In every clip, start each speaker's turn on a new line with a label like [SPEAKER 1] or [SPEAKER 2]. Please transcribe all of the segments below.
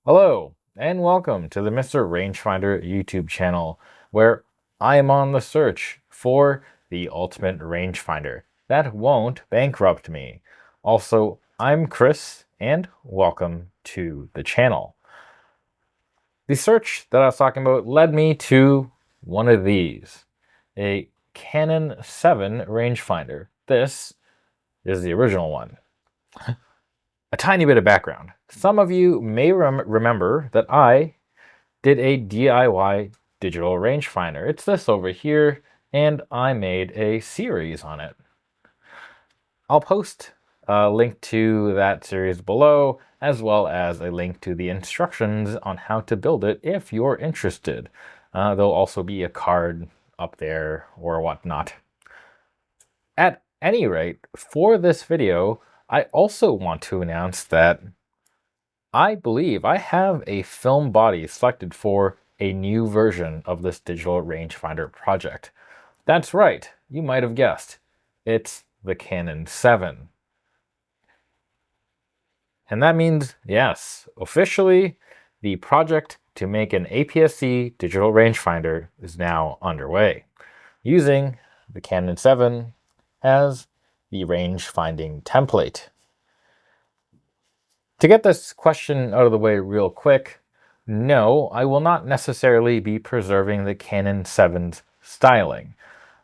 [SPEAKER 1] Hello, and welcome to the Mr. Rangefinder YouTube channel, where I am on the search for the ultimate rangefinder that won't bankrupt me. Also, I'm Chris, and welcome to the channel. The search that I was talking about led me to one of these, a Canon 7 rangefinder. This is the original one. A tiny bit of background. Some of you may remember that I did a DIY digital rangefinder. It's this over here, and I made a series on it. I'll post a link to that series below, as well as a link to the instructions on how to build it if you're interested. There'll also be a card up there or whatnot. At any rate, for this video, I also want to announce that I believe I have a film body selected for a new version of this digital rangefinder project. That's right, you might have guessed. It's the Canon 7. And that means, yes, officially, the project to make an APS-C digital rangefinder is now underway, using the Canon 7 as the range-finding template. To get this question out of the way real quick, no, I will not necessarily be preserving the Canon 7's styling.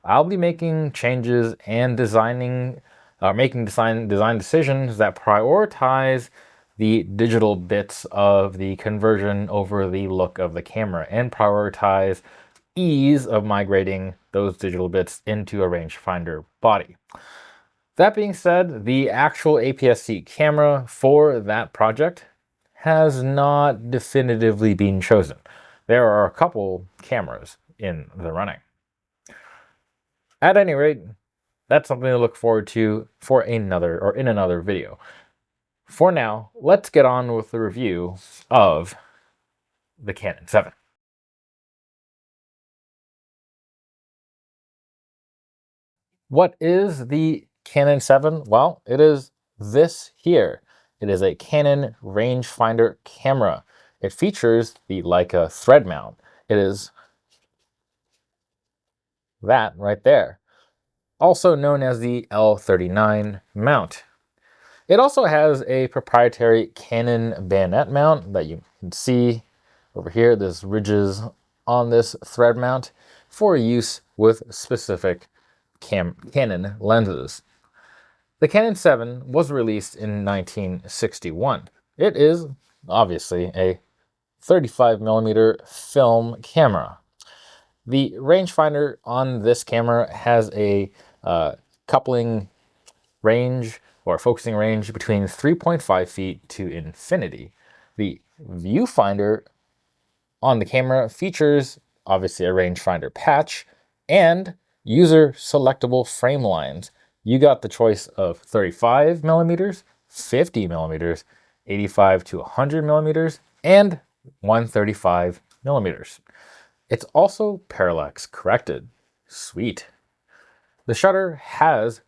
[SPEAKER 1] I'll be making changes and making design decisions that prioritize the digital bits of the conversion over the look of the camera and prioritize ease of migrating those digital bits into a rangefinder body. That being said, the actual APS-C camera for that project has not definitively been chosen. There are a couple cameras in the running. At any rate, that's something to look forward to for in another video. For now, let's get on with the review of the Canon 7. What is the Canon 7? Well, it is this here. It is a Canon rangefinder camera. It features the Leica thread mount. It is that right there, also known as the L39 mount. It also has a proprietary Canon bayonet mount that you can see over here. There's ridges on this thread mount for use with specific Canon lenses. The Canon 7 was released in 1961. It is obviously a 35mm film camera. The rangefinder on this camera has a coupling range or focusing range between 3.5 feet to infinity. The viewfinder on the camera features obviously a rangefinder patch and user selectable frame lines. You got the choice of 35mm, 50mm, 85 to 100mm, and 135mm. It's also parallax corrected. Sweet. The shutter has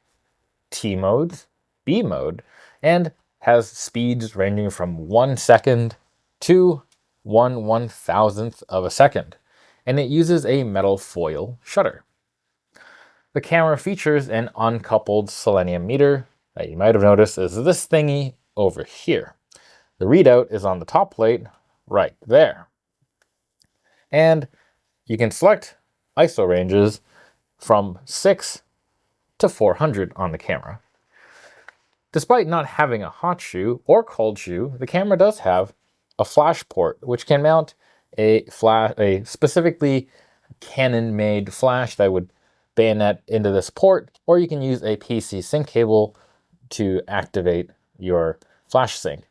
[SPEAKER 1] T modes, B mode, and has speeds ranging from 1 second to 1/1000th of a second, and it uses a metal foil shutter. The camera features an uncoupled selenium meter that you might have noticed is this thingy over here. The readout is on the top plate right there. And you can select ISO ranges from 6 to 400 on the camera. Despite not having a hot shoe or cold shoe, the camera does have a flash port, which can mount a specifically Canon-made flash that would bayonet into this port, or you can use a PC sync cable to activate your flash sync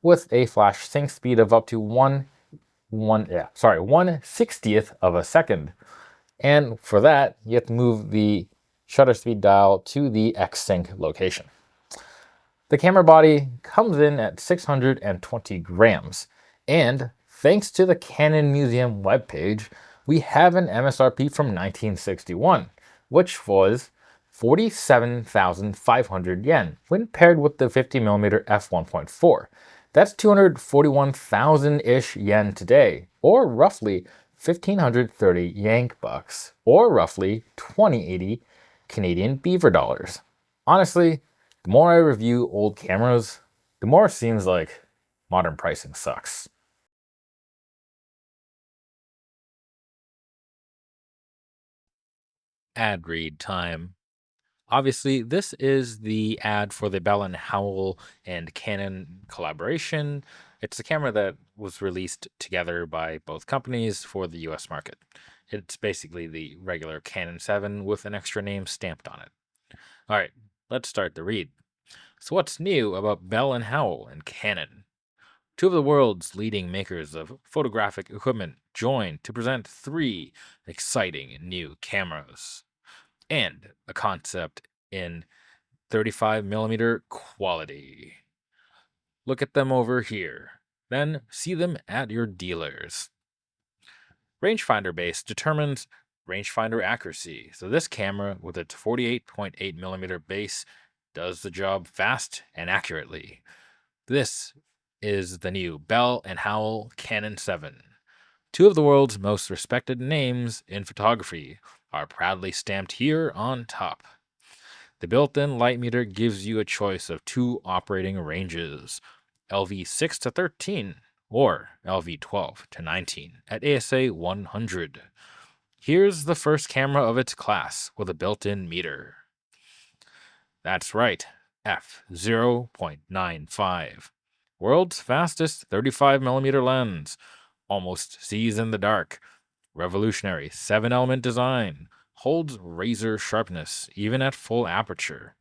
[SPEAKER 1] with a flash sync speed of up to 1/60th of a second. And for that, you have to move the shutter speed dial to the X-Sync location. The camera body comes in at 620 grams, and thanks to the Canon Museum webpage, we have an MSRP from 1961, which was 47,500 yen when paired with the 50mm f1.4. That's 241,000-ish yen today, or roughly 1,530 Yank bucks, or roughly 2080 Canadian beaver dollars. Honestly, the more I review old cameras, the more it seems like modern pricing sucks. Ad read time. Obviously, this is the ad for the Bell& Howell and Canon collaboration. It's a camera that was released together by both companies for the US market. It's basically the regular Canon 7 with an extra name stamped on it. All right, let's start the read. So what's new about Bell & Howell and Canon? Two of the world's leading makers of photographic equipment joined to present three exciting new cameras and a concept in 35mm quality. Look at them over here. Then see them at your dealers. Rangefinder base determines rangefinder accuracy. So this camera with its 48.8mm base does the job fast and accurately. This is the new Bell & Howell Canon 7. Two of the world's most respected names in photography are proudly stamped here on top. The built-in light meter gives you a choice of two operating ranges, LV6 to 13 or LV12 to 19 at ASA 100. Here's the first camera of its class with a built-in meter. That's right, f0.95. World's fastest 35mm lens, almost sees in the dark, revolutionary 7-element design, holds razor sharpness even at full aperture.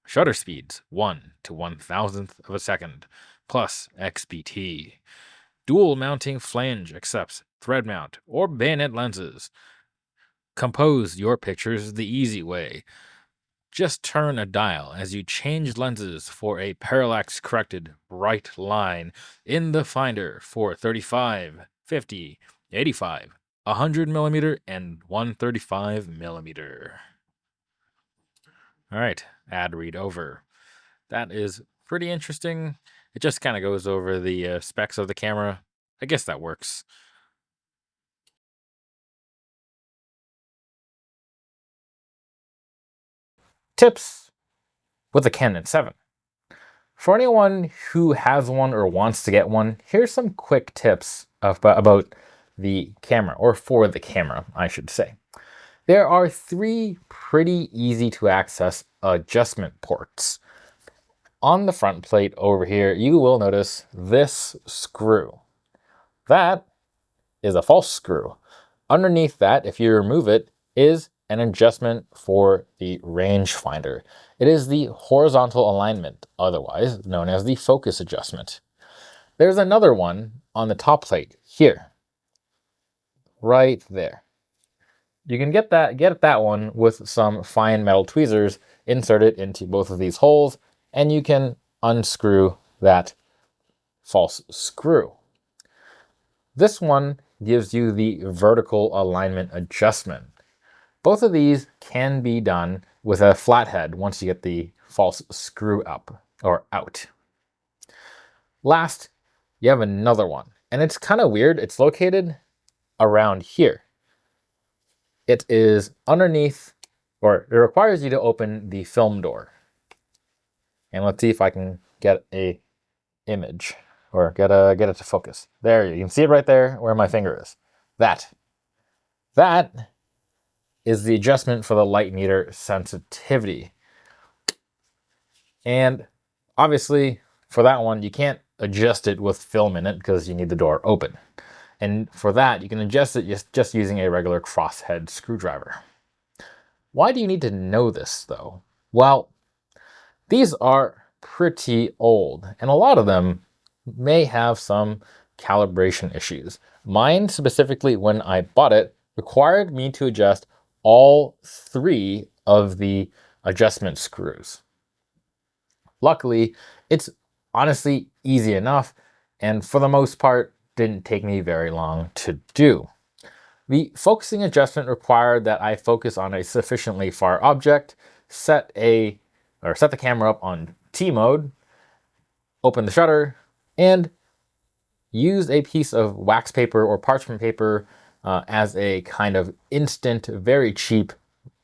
[SPEAKER 1] Shutter speeds 1 to 1,000th of a second, plus XBT. Dual mounting flange accepts thread mount or bayonet lenses. Compose your pictures the easy way. Just turn a dial as you change lenses for a parallax corrected bright line in the finder for 35, 50, 85, 100mm, and 135mm. All right, ad read over. That is pretty interesting. It just kind of goes over the specs of the camera. I guess that works. Tips with the Canon 7. For anyone who has one or wants to get one, here's some quick tips about the camera, or for the camera, I should say. There are three pretty easy to access adjustment ports. On the front plate over here, you will notice this screw. That is a false screw. Underneath that, if you remove it, is an adjustment for the rangefinder. It is the horizontal alignment, otherwise known as the focus adjustment. There's another one on the top plate here, right there. You can get that one with some fine metal tweezers, insert it into both of these holes, and you can unscrew that false screw. This one gives you the vertical alignment adjustment. Both of these can be done with a flathead once you get the false screw up or out. Last, you have another one, and it's kind of weird. It's located around here. It is underneath, or it requires you to open the film door. And let's see if I can get a image or get it to focus. There, you can see it right there where my finger is. That is the adjustment for the light meter sensitivity. And obviously for that one, you can't adjust it with film in it because you need the door open. And for that, you can adjust it just using a regular crosshead screwdriver. Why do you need to know this though? Well, these are pretty old, and a lot of them may have some calibration issues. Mine, specifically when I bought it, required me to adjust all three of the adjustment screws. Luckily, it's honestly easy enough, and for the most part, didn't take me very long to do. The focusing adjustment required that I focus on a sufficiently far object, set the camera up on T mode, open the shutter, and use a piece of wax paper or parchment paper as a kind of instant, very cheap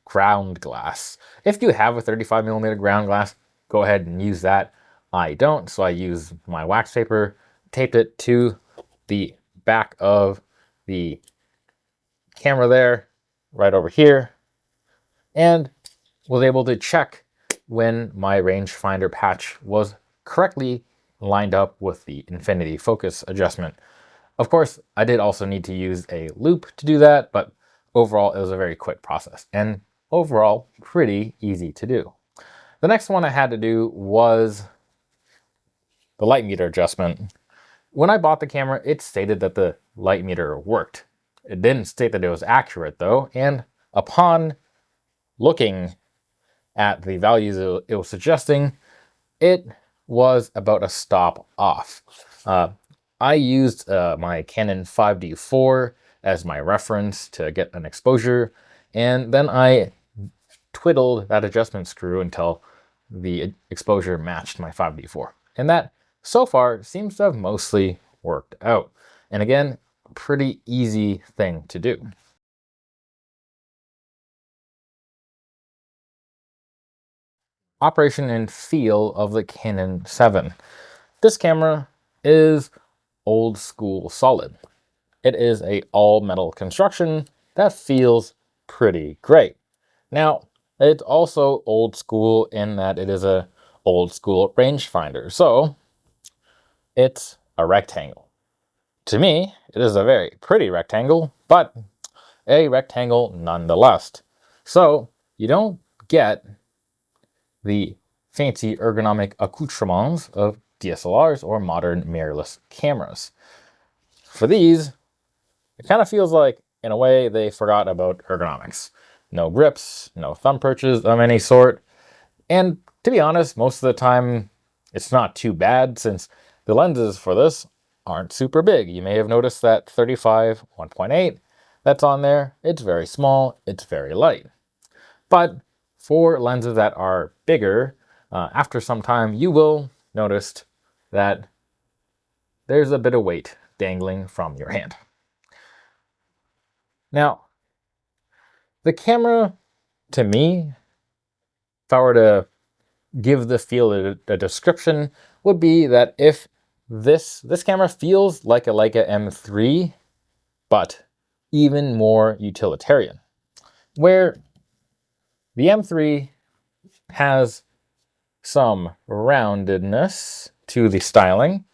[SPEAKER 1] ground glass. If you have a 35mm ground glass, go ahead and use that. I don't, so I use my wax paper, taped it to the back of the camera there, right over here, and was able to check when my rangefinder patch was correctly lined up with the infinity focus adjustment. Of course, I did also need to use a loop to do that, but overall it was a very quick process and overall pretty easy to do. The next one I had to do was the light meter adjustment. When I bought the camera, it stated that the light meter worked. It didn't state that it was accurate though, and upon looking at the values it was suggesting, it was about a stop off. I used my Canon 5D4 as my reference to get an exposure, and then I twiddled that adjustment screw until the exposure matched my 5D4. And that, so far, seems to have mostly worked out. And again, pretty easy thing to do. Operation and feel of the Canon 7. This camera is old school solid. It is a all metal construction that feels pretty great. Now, it's also old school in that it is a old school rangefinder, so it's a rectangle. To me, it is a very pretty rectangle, but a rectangle nonetheless. So you don't get the fancy ergonomic accoutrements of DSLRs or modern mirrorless cameras. For these, it kind of feels like, in a way, they forgot about ergonomics. No grips, no thumb perches of any sort. And to be honest, most of the time, it's not too bad since the lenses for this aren't super big. You may have noticed that 35 1.8 that's on there. It's very small, it's very light. But for lenses that are bigger, after some time, you will notice that there's a bit of weight dangling from your hand. Now, the camera, to me, if I were to give the feel a description, would be that if this camera feels like a Leica M3, but even more utilitarian, where the M3 has some roundedness to the styling.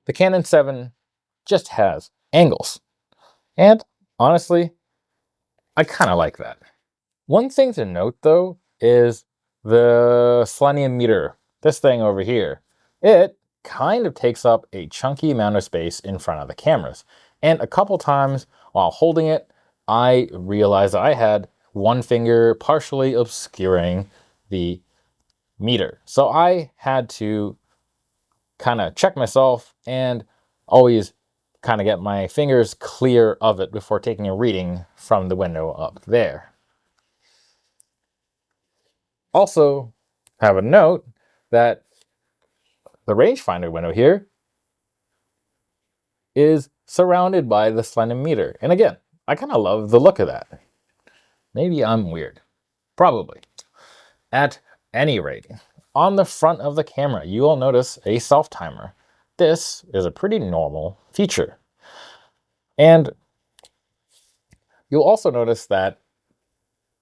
[SPEAKER 1] The Canon 7 just has angles. And honestly, I kind of like that. One thing to note though is the selenium meter, this thing over here. It kind of takes up a chunky amount of space in front of the cameras. And a couple times while holding it, I realized that I had one finger partially obscuring the meter. So I had to kind of check myself and always kind of get my fingers clear of it before taking a reading from the window up there. Also, have a note that the rangefinder window here is surrounded by the selenium meter. And again, I kind of love the look of that. Maybe I'm weird. Probably. At any rate, on the front of the camera, you will notice a self-timer. This is a pretty normal feature. And you'll also notice that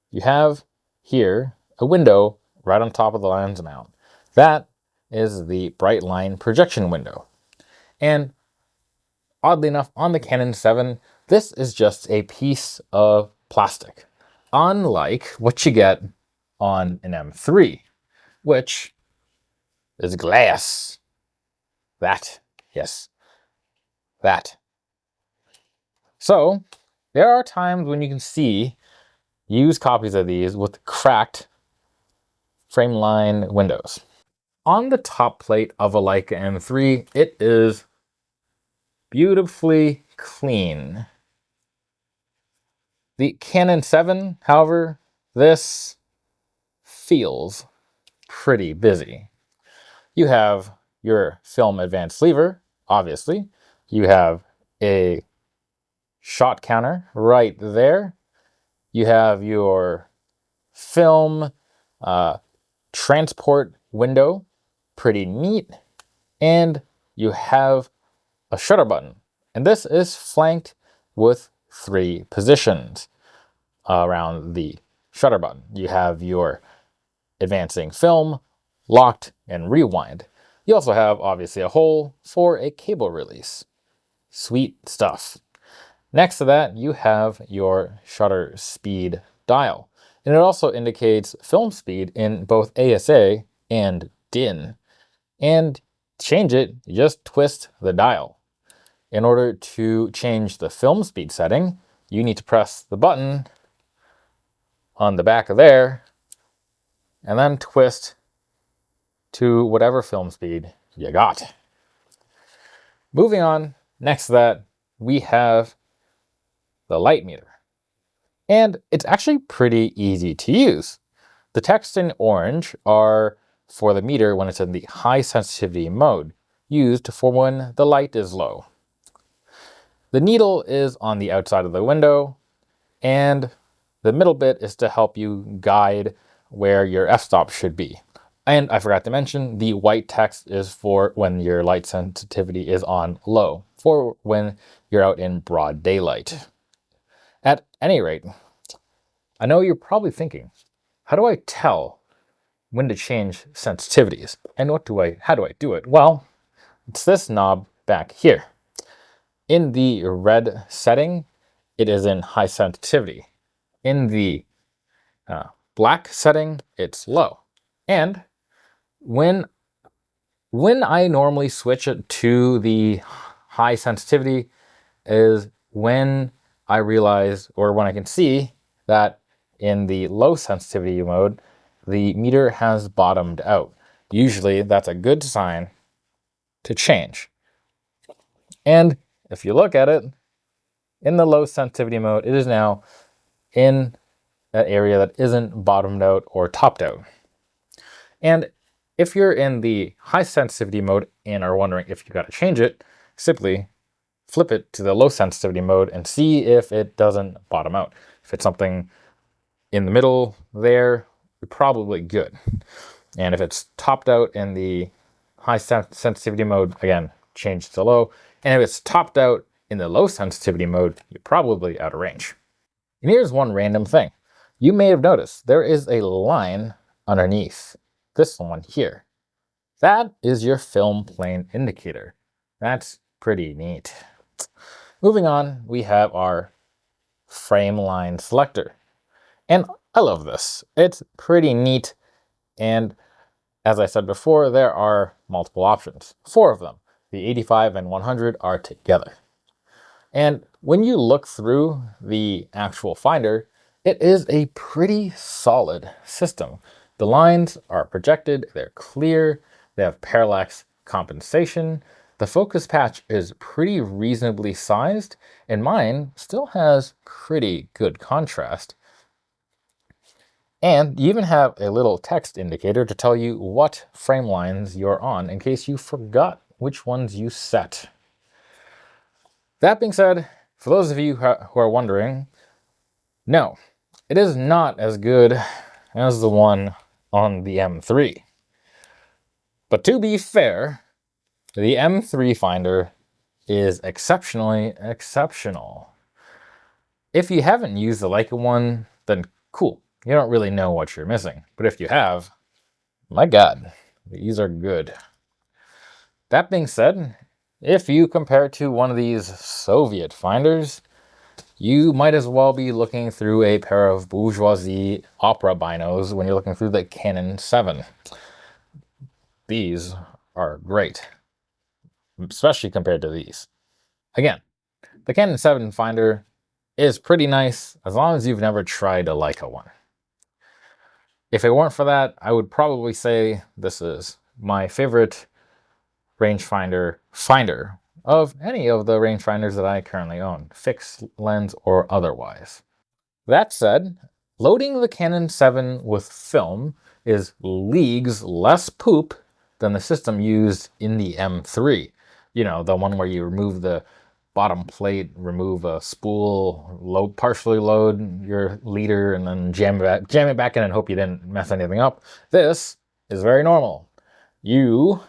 [SPEAKER 1] you have here a window right on top of the lens mount. That is the bright line projection window. And oddly enough, on the Canon 7, this is just a piece of plastic. Unlike what you get on an M3, which is glass. That, yes, that. So, there are times when you can see used copies of these with cracked frame line windows. On the top plate of a Leica M3, it is beautifully clean. The Canon 7, however, this feels pretty busy. You have your film advanced lever, obviously. You have a shot counter right there. You have your film transport window, pretty neat. And you have a shutter button. And this is flanked with 3 positions around the shutter button. You have your advancing film, locked, and rewind. You also have, obviously, a hole for a cable release. Sweet stuff. Next to that, you have your shutter speed dial. And it also indicates film speed in both ASA and DIN. And to change it, you just twist the dial. In order to change the film speed setting, you need to press the button on the back of there and then twist to whatever film speed you got. Moving on, next to that, we have the light meter. And it's actually pretty easy to use. The text in orange are for the meter when it's in the high sensitivity mode, used for when the light is low. The needle is on the outside of the window, and the middle bit is to help you guide where your f-stop should be. And I forgot to mention, the white text is for when your light sensitivity is on low, for when you're out in broad daylight. At any rate, I know you're probably thinking, how do I tell when to change sensitivities? And how do I do it? Well, it's this knob back here. In the red setting, it is in high sensitivity. In the black setting, it's low. And when I normally switch it to the high sensitivity is when I realize, or when I can see that in the low sensitivity mode, the meter has bottomed out. Usually that's a good sign to change. And if you look at it, in the low sensitivity mode, it is now in that area that isn't bottomed out or topped out. And if you're in the high sensitivity mode and are wondering if you got to change it, simply flip it to the low sensitivity mode and see if it doesn't bottom out. If it's something in the middle there, you're probably good. And if it's topped out in the high sensitivity mode, again, change to low. And if it's topped out in the low sensitivity mode, you're probably out of range. And here's one random thing. You may have noticed there is a line underneath this one here. That is your film plane indicator. That's pretty neat. Moving on, we have our frame line selector. And I love this. It's pretty neat. And as I said before, there are multiple options. 4 of them. The 85 and 100 are together. And when you look through the actual finder, it is a pretty solid system. The lines are projected, they're clear, they have parallax compensation. The focus patch is pretty reasonably sized, and mine still has pretty good contrast. And you even have a little text indicator to tell you what frame lines you're on in case you forgot which ones you set. That being said, for those of you who are wondering, no, it is not as good as the one on the M3. But to be fair, the M3 finder is exceptionally exceptional. If you haven't used the Leica one, then cool. You don't really know what you're missing. But if you have, my God, these are good. That being said, if you compare it to one of these Soviet finders, you might as well be looking through a pair of bourgeoisie opera binos when you're looking through the Canon 7. These are great, especially compared to these. Again, the Canon 7 finder is pretty nice as long as you've never tried a Leica one. If it weren't for that, I would probably say this is my favorite rangefinder finder of any of the rangefinders that I currently own, fixed lens or otherwise. That said, loading the Canon 7 with film is leagues less poop than the system used in the M3. You know, the one where you remove the bottom plate, remove a spool, partially load your leader, and then jam it back in and hope you didn't mess anything up. This is very normal. You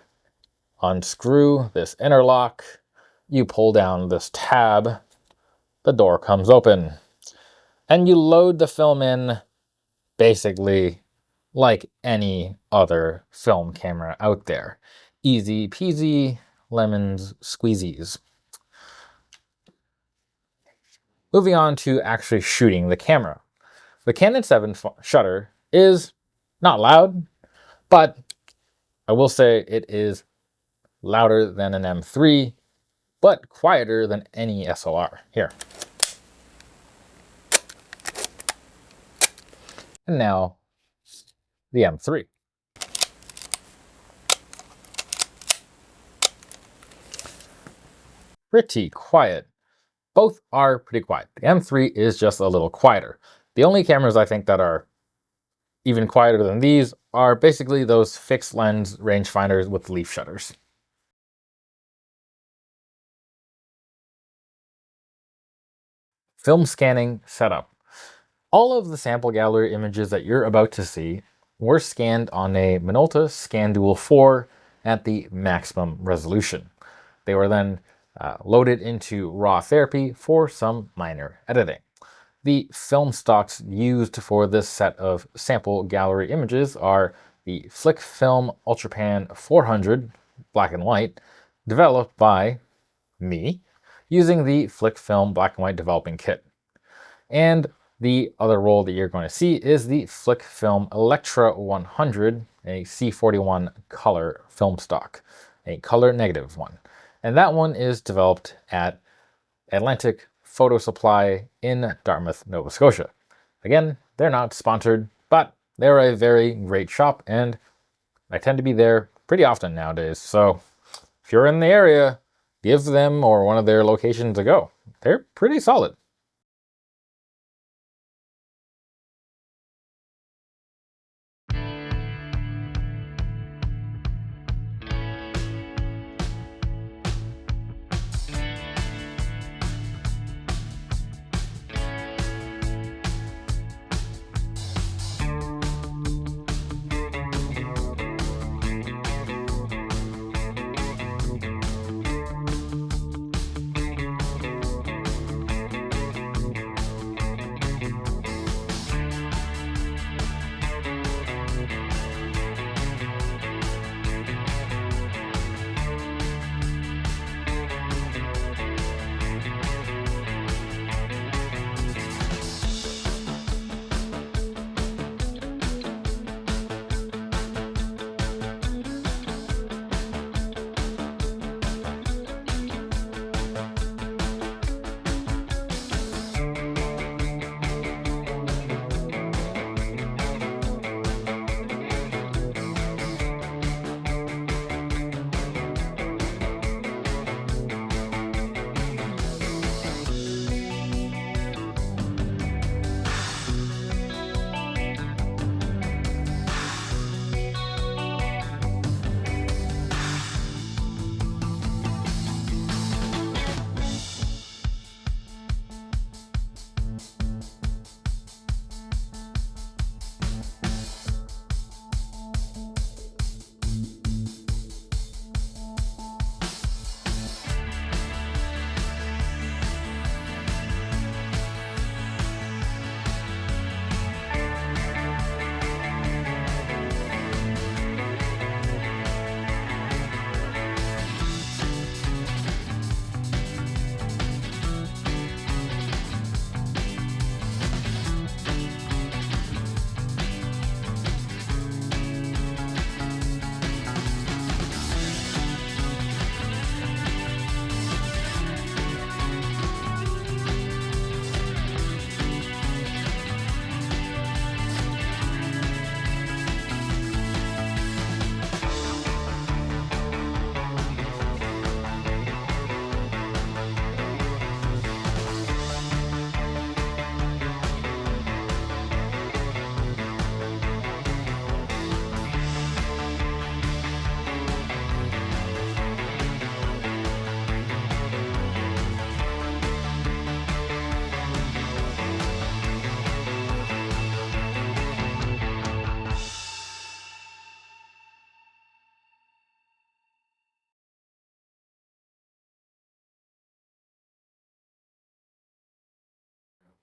[SPEAKER 1] unscrew this interlock, you pull down this tab, the door comes open, and you load the film in basically like any other film camera out there. Easy peasy, lemons squeezies. Moving on to actually shooting the camera. The Canon 7 shutter is not loud, but I will say it is louder than an M3, but quieter than any SLR. Here. And now, the M3. Pretty quiet. Both are pretty quiet. The M3 is just a little quieter. The only cameras I think that are even quieter than these are basically those fixed lens rangefinders with leaf shutters. Film scanning setup. All of the sample gallery images that you're about to see were scanned on a Minolta ScanDual 4 at the maximum resolution. They were then loaded into raw therapy for some minor editing. The film stocks used for this set of sample gallery images are the Flic Film Ultrapan 400 black and white, developed by me, using the Flic Film black and white developing kit. And the other roll that you're going to see is the Flic Film Electra 100, a C41 color film stock, a color negative one. And that one is developed at Atlantic Photo Supply in Dartmouth, Nova Scotia. Again, they're not sponsored, but they're a very great shop, and I tend to be there pretty often nowadays. So if you're in the area, give them or one of their locations a go. They're pretty solid.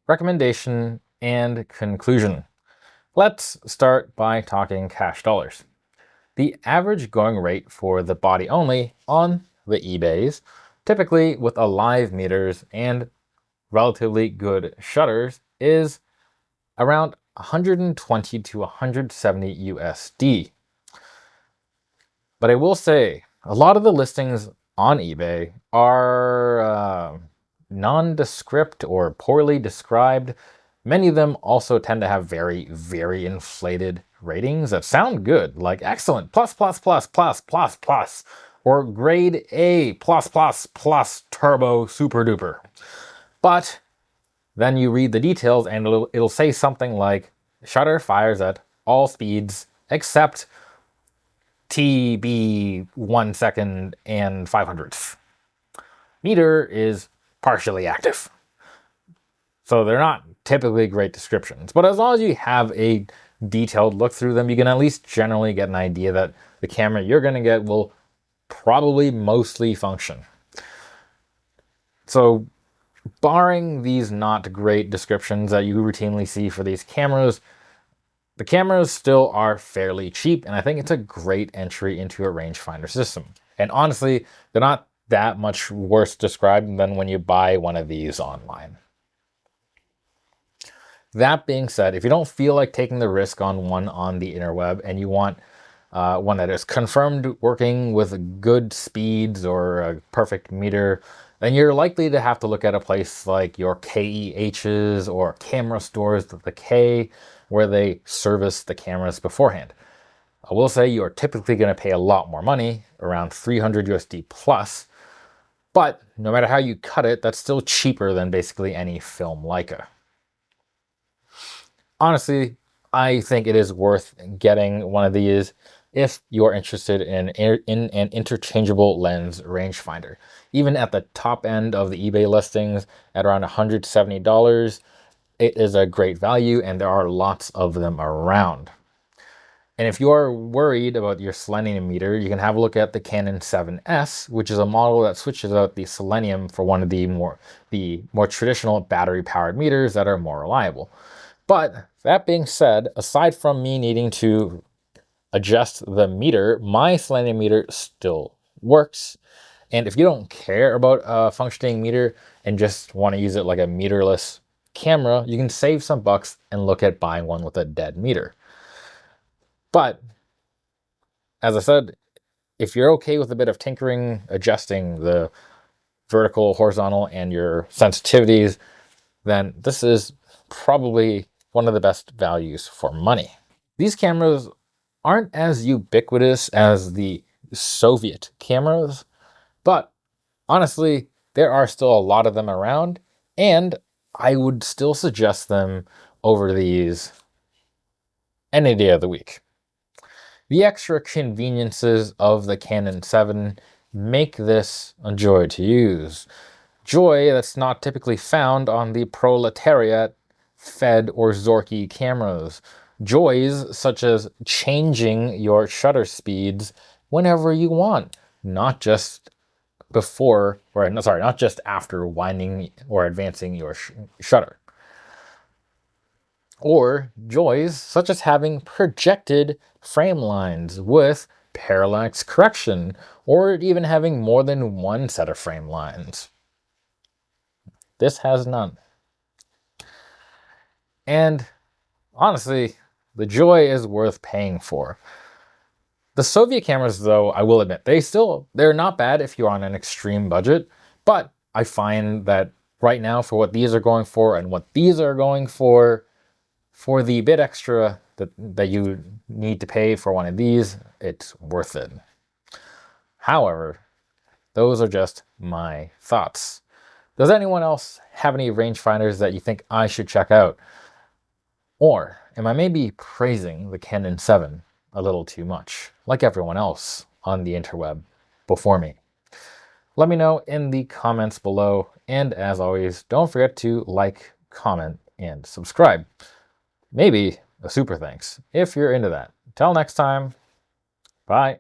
[SPEAKER 1] recommendation, and conclusion. Let's start by talking cash dollars. The average going rate for the body only on the eBays, typically with alive meters and relatively good shutters, is around 120 to 170 USD. But I will say, a lot of the listings on eBay are nondescript or poorly described. Many of them also tend to have very, very inflated ratings that sound good, like excellent, plus, plus, plus, plus, plus, plus, or grade A, plus, plus, plus, turbo, super duper. But then you read the details and it'll say something like, shutter fires at all speeds except TB 1 second and 5/100th. Meter is partially active. So they're not typically great descriptions, but as long as you have a detailed look through them, you can at least generally get an idea that the camera you're going to get will probably mostly function. So barring these not great descriptions that you routinely see for these cameras, the cameras still are fairly cheap, and I think it's a great entry into a rangefinder system. And honestly, they're not that much worse described than when you buy one of these online. That being said, if you don't feel like taking the risk on one on the interweb and you want one that is confirmed working with good speeds or a perfect meter, then you're likely to have to look at a place like your KEHs or camera stores, the K, where they service the cameras beforehand. I will say you're typically going to pay a lot more money, around 300 USD plus, but no matter how you cut it, that's still cheaper than basically any film Leica. Honestly, I think it is worth getting one of these if you're interested in an interchangeable lens rangefinder. Even at the top end of the eBay listings at around $170, it is a great value and there are lots of them around. And if you are worried about your selenium meter, you can have a look at the Canon 7S, which is a model that switches out the selenium for one of the more traditional battery-powered meters that are more reliable. But that being said, aside from me needing to adjust the meter, my selenium meter still works. And if you don't care about a functioning meter and just want to use it like a meterless camera, you can save some bucks and look at buying one with a dead meter. But as I said, if you're okay with a bit of tinkering, adjusting the vertical, horizontal, and your sensitivities, then this is probably one of the best values for money. These cameras aren't as ubiquitous as the Soviet cameras, but honestly, there are still a lot of them around, and I would still suggest them over these any day of the week. The extra conveniences of the Canon 7 make this a joy to use. Joy that's not typically found on the proletariat Fed or Zorky cameras. Joys such as changing your shutter speeds whenever you want, not just not just after winding or advancing your shutter. Or joys such as having projected frame lines with parallax correction, or even having more than one set of frame lines. This has none. And honestly, the joy is worth paying for. The Soviet cameras, though, I will admit, they're not bad if you're on an extreme budget, but I find that right now for what these are going for and what these are going for the bit extra that you need to pay for one of these, it's worth it. However, those are just my thoughts. Does anyone else have any rangefinders that you think I should check out? Or am I maybe praising the Canon 7 a little too much, like everyone else on the interweb before me? Let me know in the comments below, and as always, don't forget to like, comment, and subscribe. Maybe a super thanks if you're into that. Till next time, bye.